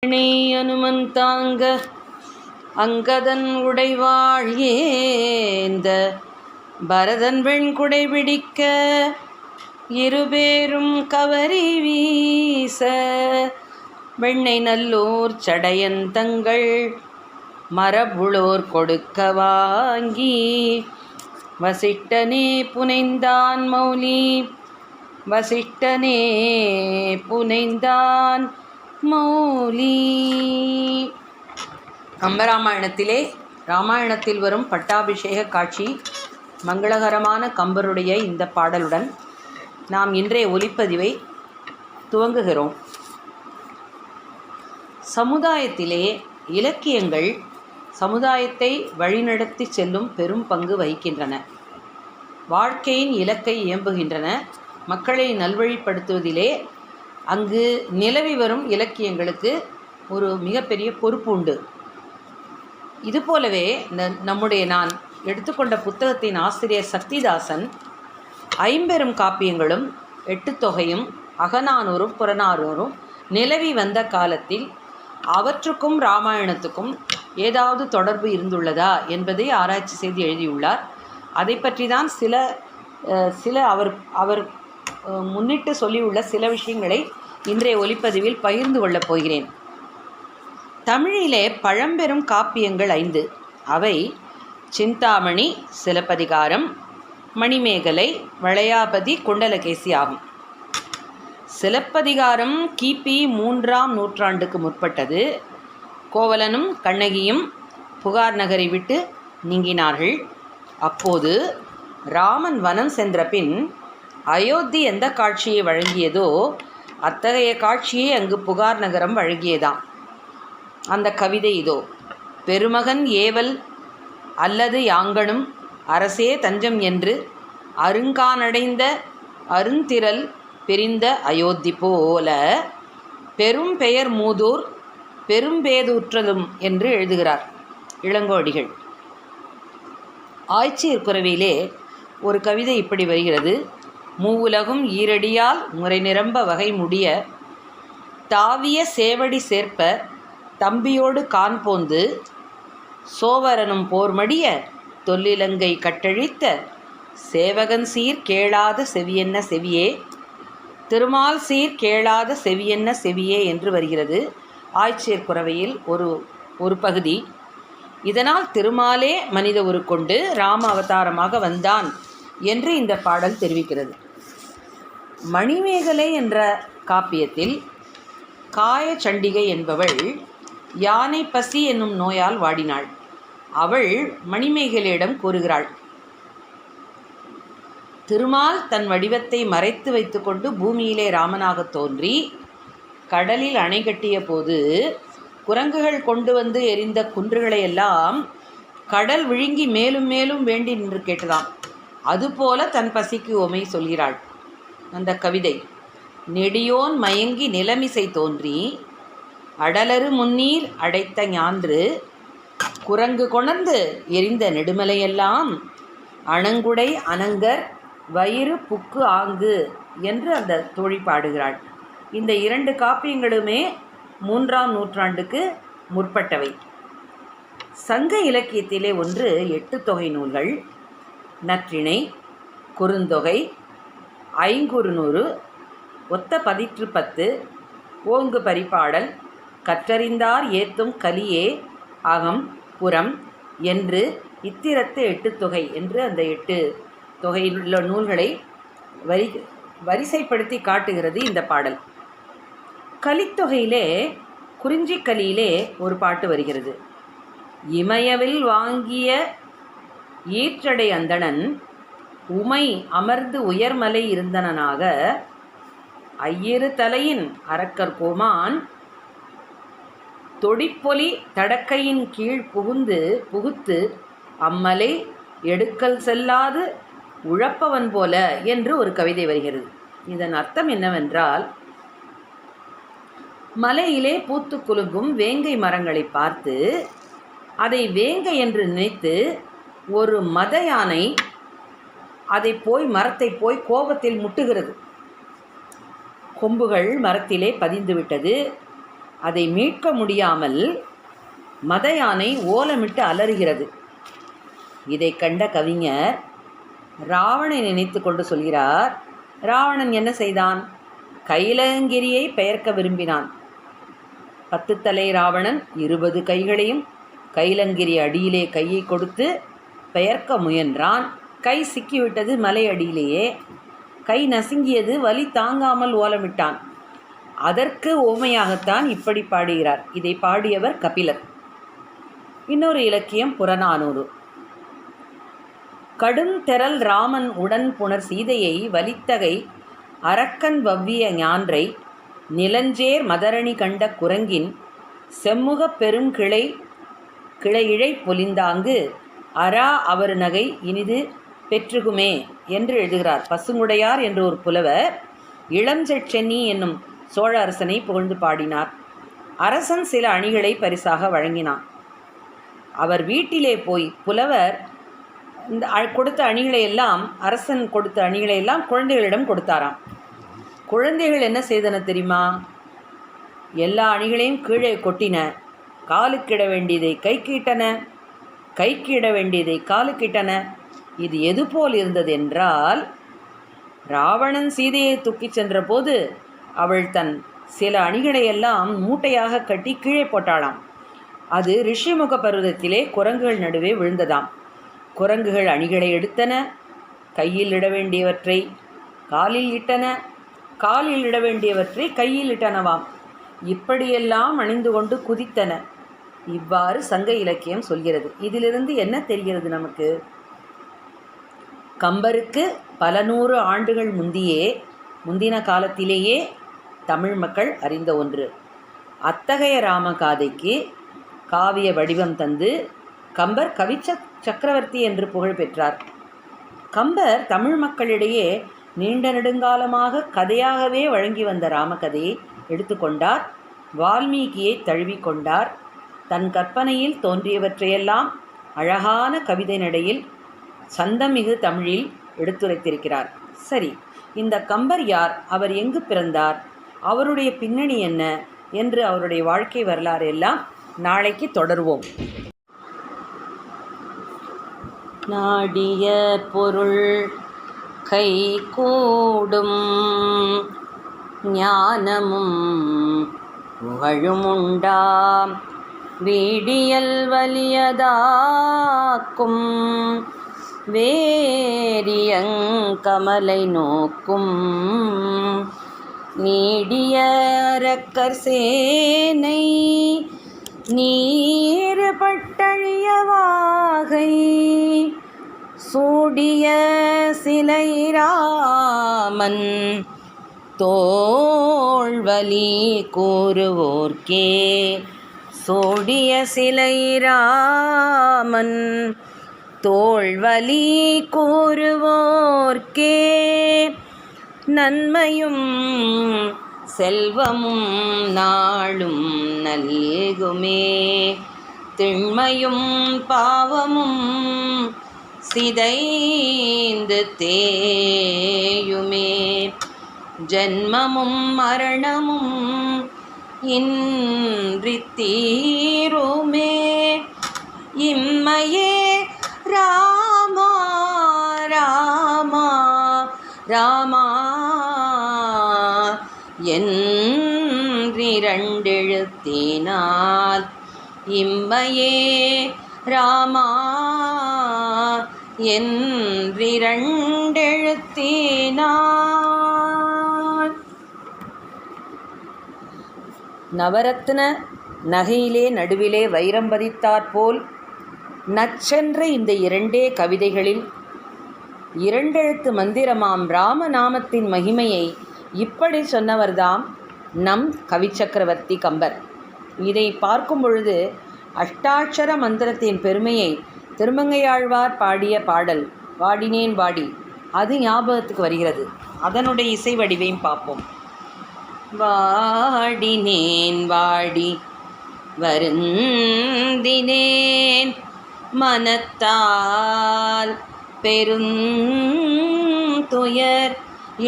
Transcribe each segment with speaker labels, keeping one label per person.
Speaker 1: அனுமந்தாங்க அங்கதன் உடைவாழ் ஏந்த பரதன் வெண்குடை பிடிக்க இருபேரும் கவரி வீச வெண்ணை நல்லோர் சடையன் தங்கள் மரபுளோர் கொடுக்க வாங்கி வசிட்டனே புனைந்தான் மௌலி வசிட்டனே புனைந்தான் மௌலி. ராமாயணத்தில் வரும் பட்டாபிஷேக காட்சி மங்களகரமான கம்பருடைய இந்த பாடலுடன் நாம் இன்றைய ஒலிப்பதிவை துவங்குகிறோம். சமுதாயத்திலே இலக்கியங்கள் சமுதாயத்தை வழிநடத்தி செல்லும் பெரும் பங்கு வகிக்கின்றன. வாழ்க்கையின் இலக்கை இயம்புகின்றன. மக்களை நல்வழிப்படுத்துவதிலே அங்கு நிலவி வரும் இலக்கியங்களுக்கு ஒரு மிகப்பெரிய பொறுப்பு உண்டு. இதுபோலவே நான் எடுத்துக்கொண்ட புத்தகத்தின் ஆசிரியர் சக்திதாசன் ஐம்பெரும் காப்பியங்களும் எட்டுத்தொகையும் அகநானூறும் புறநானூறும் நிலவி வந்த காலத்தில் அவற்றுக்கும் இராமாயணத்துக்கும் ஏதாவது தொடர்பு இருந்துள்ளதா என்பதை ஆராய்ச்சி செய்து எழுதியுள்ளார். அதை பற்றி தான் சில அவர் முன்னிட்டு சொல்லியுள்ள சில விஷயங்களை இன்றைய ஒலிப்பதிவில் பகிர்ந்து கொள்ளப் போகிறேன். தமிழிலே பழம்பெரும் காப்பியங்கள் 5. அவை சிந்தாமணி, சிலப்பதிகாரம், மணிமேகலை, வளையாபதி, குண்டலகேசி ஆகும். சிலப்பதிகாரம் கிபி 3ஆம் நூற்றாண்டுக்கு முற்பட்டது. கோவலனும் கண்ணகியும் புகார் நகரை விட்டு நீங்கினார்கள். அப்போது ராமன் வனம் சென்ற பின் அயோத்தி எந்த காட்சியை வழங்கியதோ அத்தகைய காட்சியை அங்கு புகார் நகரம் வழங்கியதாம். அந்த கவிதை இதோ: பெருமகன் ஏவல் அல்லது யாங்கனும் அரசே தஞ்சம் என்று அருங்கானடைந்த அருந்திரல் பிரிந்த அயோத்தி போல பெரும் பெயர் மூதூர் பெரும்பேதூற்றலும் என்று எழுதுகிறார் இளங்கோடிகள். ஆய்ச்சியர் குரவிலே ஒரு கவிதை இப்படி வருகிறது: மூவுலகும் ஈரடியால் முறை நிரம்ப வகை முடிய தாவிய சேவடி சேர்ப்ப தம்பியோடு கான்போந்து சோவரனும் போர்மடிய தொல்லிலங்கை கட்டழித்த சேவகன் சீர் கேளாத செவியென்ன செவியே திருமால் சீர் கேளாத செவியென்ன செவியே என்று வருகிறது ஆய்ச்சியர் குரவையில் ஒரு பகுதி. இதனால் திருமாலே மனித உருக்கொண்டு ராம அவதாரமாக வந்தான் என்று இந்த பாடல் தெரிவிக்கிறது. மணிமேகலை என்ற காப்பியத்தில் காய சண்டிகை என்பவள் யானை பசி என்னும் நோயால் வாடினாள். அவள் மணிமேகலையிடம் கூறுகிறாள்: திருமால் தன் வடிவத்தை மறைத்து வைத்துக்கொண்டு பூமியிலே ராமனாக தோன்றி கடலில் அணை கட்டிய போது குரங்குகள் கொண்டு வந்து எரிந்த குன்றுகளையெல்லாம் கடல் விழுங்கி மேலும் மேலும் வேண்டி நின்று கேட்டதாம். அதுபோல தன் பசிக்கு உமை சொல்கிறாள். அந்த கவிதை: நெடியோன் மயங்கி நிலமிசை தோன்றி அடலரு முன்னீர் அடைத்த ஞான்று குரங்கு கொணர்ந்து எரிந்த நெடுமலையெல்லாம் அணங்குடை அனங்கர் வயிறு புக்கு ஆங்கு என்று அந்த தோழி பாடுகிறாள். இந்த 2 காப்பியங்களுமே 3ஆம் நூற்றாண்டுக்கு முற்பட்டவை. சங்க இலக்கியத்திலே ஒன்று 8 தொகை நூல்கள்: நற்றிணை, குறுந்தொகை, ஐங்குறுநூறு, ஒத்த 10, ஓங்கு பரிபாடல், கற்றறிந்தார் ஏத்தும் கலியே, அகம், புறம் என்று இத்திரத்து 8 தொகை என்று அந்த 8 தொகையிலுள்ள நூல்களை வரிசைப்படுத்தி காட்டுகிறது இந்த பாடல். கலித்தொகையிலே குறிஞ்சிக்கலியிலே ஒரு பாட்டு வருகிறது: இமயவில் வாங்கிய ஈற்றடை அந்தணன் உமை அமர்ந்து உயர்மலை இருந்தனனாக ஐயிரு தலையின் அரக்கர் கோமான் தொடிப்பொலி தடக்கையின் கீழ் புகுத்து அம்மலை எடுக்கல் செல்லாது உழப்பவன் போல என்று ஒரு கவிதை வருகிறது. இதன் அர்த்தம் என்னவென்றால், மலையிலே பூத்து குலுங்கும் வேங்கை மரங்களை பார்த்து அதை வேங்கை என்று நினைத்து ஒரு மத யானை மரத்தை போய் கோபத்தில் முட்டுகிறது. கொம்புகள் மரத்திலே பதிந்துவிட்டது. அதை மீட்க முடியாமல் மத யானை ஓலமிட்டு அலறுகிறது. இதை கண்ட கவிஞர் ராவணனை நினைத்து கொண்டு சொல்கிறார், ராவணன் என்ன செய்தான்? கைலங்கிரியை பெயர்க்க விரும்பினான். 10 தலை ராவணன் 20 கைகளையும் கைலங்கிரி அடியிலே கையை கொடுத்து பெயர்க்க முயன்றான். கை சிக்கிவிட்டது மலை அடியிலேயே. கை நசுங்கியது, வலி தாங்காமல் ஓலமிட்டான். அதற்கு ஓமையாகத்தான் இப்படி பாடுகிறார். இதை பாடியவர் கபிலர். இன்னொரு இலக்கியம் புறநானூறு. கடும் தெறல் ராமன் உடன் புனர் சீதையை வலித்தகை அரக்கன் வவ்விய ஞான்றை நிலஞ்சேர் மதரணி கண்ட குரங்கின் செம்முகப் பெரும் கிளையிழை பொலிந்தாங்கு அரா அவர் நகை இனிது பெற்றுகுமே என்று எழுதுகிறார். பசுங்குடையார் என்ற ஒரு புலவர் இளஞ்சென்னி என்னும் சோழ அரசனை புகழ்ந்து பாடினார். அரசன் சில அணிகளை பரிசாக வழங்கினான். அவர் வீட்டிலே போய் புலவர் இந்த கொடுத்த அணிகளை எல்லாம், அரசன் கொடுத்த அணிகளை எல்லாம் குழந்தைகளிடம் கொடுத்தாராம். குழந்தைகள் என்ன செய்தன தெரியுமா? எல்லா அணிகளையும் கீழே கொட்டின. காலுக்கிட வேண்டியதை கைக்கிட்டன, கைக்கிட வேண்டியதை காலுக்கிட்டன. இது எது போல் இருந்தது என்றால், ராவணன் சீதையை தூக்கிச் சென்ற போது அவள் தன் சில அணிகளையெல்லாம் மூட்டையாக கட்டி கீழே போட்டாளாம். அது ரிஷிமுக பருவத்திலே குரங்குகள் நடுவே விழுந்ததாம். குரங்குகள் அணிகளை எடுத்தன, கையில் இட வேண்டியவற்றை காலில் இட்டன, காலில் இட வேண்டியவற்றை கையில் இட்டனவாம். இப்படியெல்லாம் அணிந்து கொண்டு குதித்தன. இவ்வாறு சங்க இலக்கியம் சொல்கிறது. இதிலிருந்து என்ன தெரிகிறது நமக்கு? கம்பருக்கு பல நூறு ஆண்டுகள் முந்தின காலத்திலேயே தமிழ் மக்கள் அறிந்த ஒன்று. அத்தகைய ராமகாதைக்கு காவிய வடிவம் தந்து கம்பர் சக்கரவர்த்தி என்று புகழ் பெற்றார். கம்பர் தமிழ் மக்களிடையே நீண்ட நெடுங்காலமாக கதையாகவே வழங்கி வந்த ராமகதையை எடுத்துக்கொண்டார். வால்மீகியை தழுவிக்கொண்டார். தன் கற்பனையில் தோன்றியவற்றையெல்லாம் அழகான கவிதை நடையில் சந்தமிகு தமிழில் எடுத்துரைத்திருக்கிறார். சரி, இந்த கம்பர் யார்? அவர் எங்கு பிறந்தார்? அவருடைய பின்னணி என்ன என்று அவருடைய வாழ்க்கை வரலாறு எல்லாம் நாளைக்கு தொடர்வோம். நாடிய பொருள் கை கூடும், ஞானமும் புகழும் உண்டாம், வீடியல் வலியதாக்கும், வேரியங்கமலை நோக்கும், நீடிய அரக்கர் சேனை நீர் பட்டழிய வாகை, சூடிய சிலைராமன் தோள்வலி கூறுவோர்க்கே, சூடிய சிலைராமன் தோள்வலி கூறுவோர்க்கே, நன்மையும் செல்வமும் நாளும் நல்குமே, திண்மையும் பாவமும் சிதைந்து தேயுமே, ஜன்மமும் மரணமும் இன்றி தீருமே, இம்மையே ராமா ராமா ராமா என்றிரண்டெழுத்தினால், இம்மையே ராமா என்றிரண்டெழுத்தினால். நவரத்ன நகையிலே நடுவிலே வைரம் பதித்தாற்போல் நச்சென்ற இந்த 2 கவிதைகளில் 2 எழுத்து மந்திரமாம் ராமநாமத்தின் மகிமையை இப்படி சொன்னவர்தாம் நம் கவிச்சக்கரவர்த்தி கம்பர். இதை பார்க்கும் பொழுது அஷ்டாட்சர மந்திரத்தின் பெருமையை திருமங்கையாழ்வார் பாடிய பாடல் வாடினேன் வாடி அது ஞாபகத்துக்கு வருகிறது. அதனுடைய இசை வடிவையும் பார்ப்போம். வாடினேன் வாடி வருந்தினேன் மனத்தால் பெருந்துயர்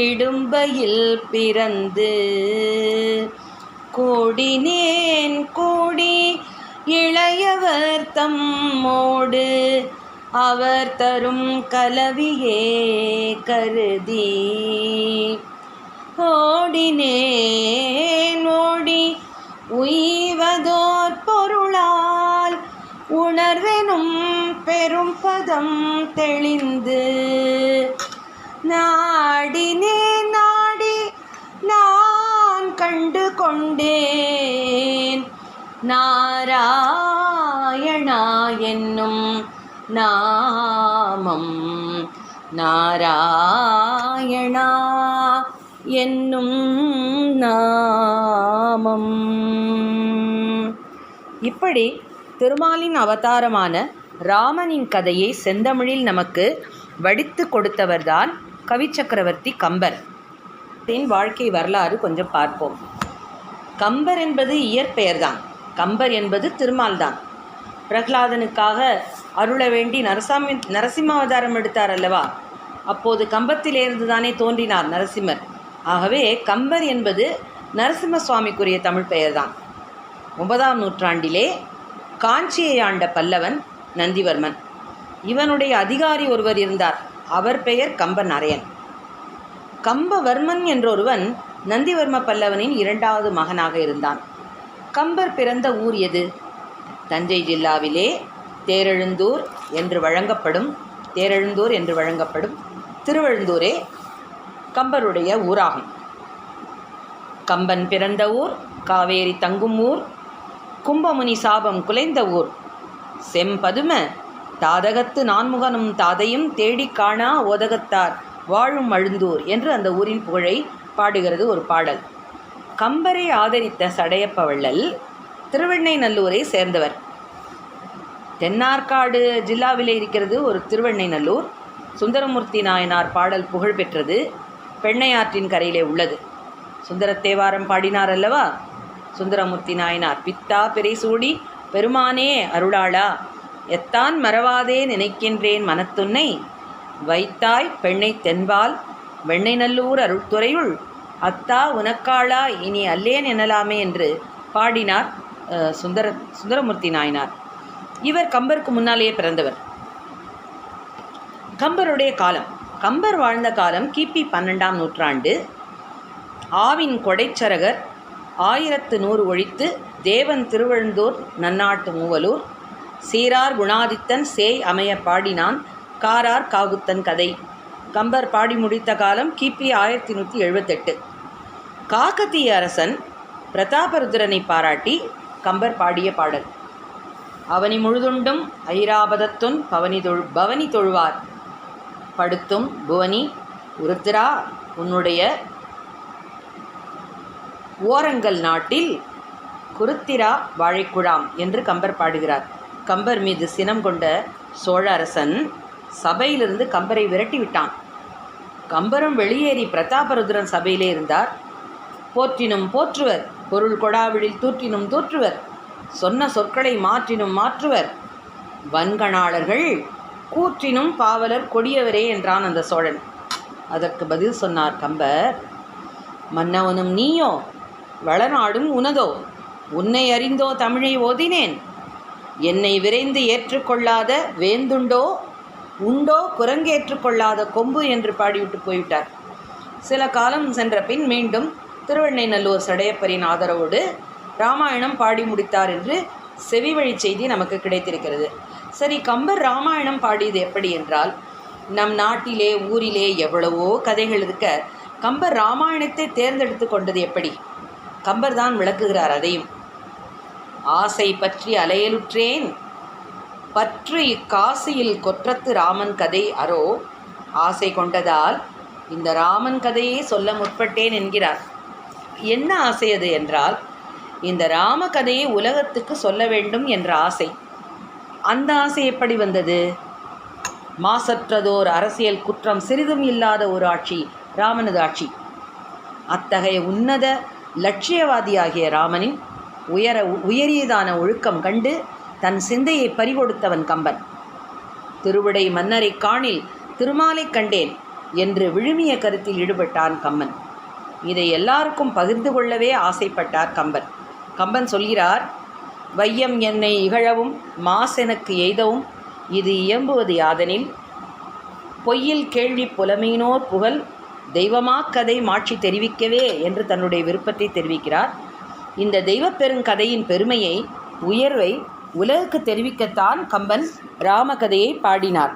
Speaker 1: இடும்பையில் பிறந்து, கூடினேன் கூடி இளையவர் தம்மோடு அவர் தரும் கலவியே கருதி ஓடினேன் ஓடி உய்வதோர் பொருளால் உணர்வெனும் பெரும் பதம் தெளிந்து நாடினேன் நாடி நான் கண்டு கொண்டேன் நாராயணா என்னும் நாமம் நாராயணா என்னும் நாமம். இப்படி திருமாலின் அவதாரமான ராமனின் கதையை செந்தமிழில் நமக்கு வடித்து கொடுத்தவர்தான் கவிச்சக்கரவர்த்தி கம்பர். வாழ்க்கை வரலாறு கொஞ்சம் பார்ப்போம். கம்பர் என்பது இயற்பெயர்தான். கம்பர் என்பது திருமால் தான். பிரகலாதனுக்காக அருள வேண்டி நரசிம்மாவதாரம் எடுத்தார் அல்லவா? அப்போது கம்பத்திலிருந்து தானே தோன்றினார் நரசிம்மர். ஆகவே கம்பர் என்பது நரசிம்ம சுவாமிக்குரிய தமிழ் பெயர்தான். 9ஆம் நூற்றாண்டிலே காஞ்சியை ஆண்ட பல்லவன் நந்திவர்மன். இவனுடைய அதிகாரி ஒருவர் இருந்தார். அவர் பெயர் கம்பநாராயண். கம்பவர்மன் என்றொருவன் நந்திவர்ம பல்லவனின் 2வது மகனாக இருந்தான். கம்பர் பிறந்த ஊர் எது? தஞ்சை ஜில்லாவிலே தேரெழுந்தூர் என்று வழங்கப்படும் திருவெழுந்தூரே கம்பருடைய ஊராகும். கம்பன் பிறந்த ஊர், காவேரி தங்கும் ஊர், கும்பமுனி சாபம் குலைந்த ஊர், செம்பதும தாதகத்து நான்முகனும் தாதையும் தேடி காணா ஓதகத்தார் வாழும் அழுந்தூர் என்று அந்த ஊரின் புகழை பாடுகிறது ஒரு பாடல். கம்பரை ஆதரித்த சடையப்ப வள்ளல் திருவெண்ணைநல்லூரை சேர்ந்தவர். தென்னார்காடு ஜில்லாவிலே இருக்கிறது ஒரு திருவெண்ணைநல்லூர். சுந்தரமூர்த்தி நாயனார் பாடல் புகழ் பெற்றது. பெண்ணையாற்றின் கரையிலே உள்ளது. சுந்தரத்தேவாரம் பாடினார் அல்லவா சுந்தரமூர்த்தி நாயனார். பித்தா பிறை சூடி பெருமானே அருளாளா, எத்தான் மறவாதே நினைக்கின்றேன் மனத்துன்னை, வைத்தாய் பெண்ணை தென்பால் வெண்ணைநல்லூர் அருள்துறையுள், அத்தா உனக்காளா இனி அல்லேன் எனலாமே என்று பாடினார் சுந்தரமூர்த்தி நாயனார். இவர் கம்பருக்கு முன்னாலேயே பிறந்தவர். கம்பருடைய காலம், கம்பர் வாழ்ந்த காலம் கிபி 12ஆம் நூற்றாண்டு. ஆவின் கொடைச்சரகர் 1100 ஒழித்து தேவன் திருவெழுந்தூர் நன்னாட்டு மூவலூர் சீரார் குணாதித்தன் சேய் அமைய பாடினான் காரார் காகுத்தன் கதை. கம்பர் பாடி முடித்த காலம் கிபி 1178. காக்கத்திய அரசன் பிரதாபருத்ரனை பாராட்டி கம்பர் பாடிய பாடல். அவனி முழுதுண்டும் ஐராபதத்துன் பவனி தொழுவார் படுத்தும் புவனி உருத்திரா உன்னுடைய ஓரங்கல் நாட்டில் குருத்திரா வாழைக்குழாம் என்று கம்பர் பாடுகிறார். கம்பர் மீது சினம் கொண்ட சோழ அரசன் சபையிலிருந்து கம்பரை விரட்டி விட்டான். கம்பரும் வெளியேறி பிரதாபருத்ரன் சபையிலே இருந்தார். போற்றினும் போற்றுவர், பொருள் கொடாவிழில் தூற்றினும் தூற்றுவர், சொன்ன சொற்களை மாற்றினும் மாற்றுவர், வன்கணாளர்கள் கூற்றினும் பாவலர் கொடியவரே என்றான் அந்த சோழன். அதற்கு பதில் சொன்னார் கம்பர், மன்னவனும் நீயோ, வளநாடும் உனதோ, உன்னை அறிந்தோ தமிழை ஓதினேன், என்னை விரைந்து ஏற்றுக்கொள்ளாத வேந்துண்டோ, உண்டோ குரங்கேற்றுக்கொள்ளாத கொம்பு என்று பாடிவிட்டு போய்விட்டார். சில காலம் சென்ற பின் மீண்டும் திருவெண்ணைநல்லூர் சடையப்பரின் ஆதரவோடு ராமாயணம் பாடி முடித்தார் என்று செவிவழி செய்தி நமக்கு கிடைத்திருக்கிறது. சரி, கம்பர் ராமாயணம் பாடியது எப்படி என்றால், நம் நாட்டிலே ஊரிலே எவ்வளவோ கதைகள் இருக்க கம்பர் ராமாயணத்தை தேர்ந்தெடுத்து கொண்டது எப்படி? கம்பர் தான் விளக்குகிறார் அதையும். ஆசை பற்றி அலையலுற்றேன், பற்று இக்காசியில் கொற்றத்து ராமன் கதை அரோ, ஆசை கொண்டதால் இந்த ராமன் கதையை சொல்ல முற்பட்டேன் என்கிறார். என்ன ஆசை அது என்றால், இந்த ராம கதையை உலகத்துக்கு சொல்ல வேண்டும் என்ற ஆசை. அந்த ஆசை எப்படி வந்தது? மாசற்றதோர் அரசியல் குற்றம் சிறிதும் இல்லாத ஒரு ஆட்சி ராமனது ஆட்சி. அத்தகைய உன்னத லட்சியவாதியாகிய ராமனின் உயரியதான ஒழுக்கம் கண்டு தன் சிந்தையை பறிகொடுத்தவன் கம்பன். திருவிடை மன்னரை காணில் திருமாலை கண்டேன் என்று விழுமிய கருத்தில் ஈடுபட்டான் கம்பன். இதை எல்லாருக்கும் பகிர்ந்து கொள்ளவே ஆசைப்பட்டார் கம்பன். கம்பன் சொல்கிறார், வையம் என்னை இகழவும் மாசெனக்கு எய்தவும் இது இயம்புவது யாதெனில் பொய்யில் கேள்வி புலமையினோர் புகழ் தெய்வமாக்கதை மாட்சி தெரிவிக்கவே என்று தன்னுடைய விருப்பத்தை தெரிவிக்கிறார். இந்த தெய்வப் பெருங்கதையின் பெருமையை, உயர்வை உலகுக்கு தெரிவிக்கத்தான் கம்பன் ராமகதையை பாடினார்.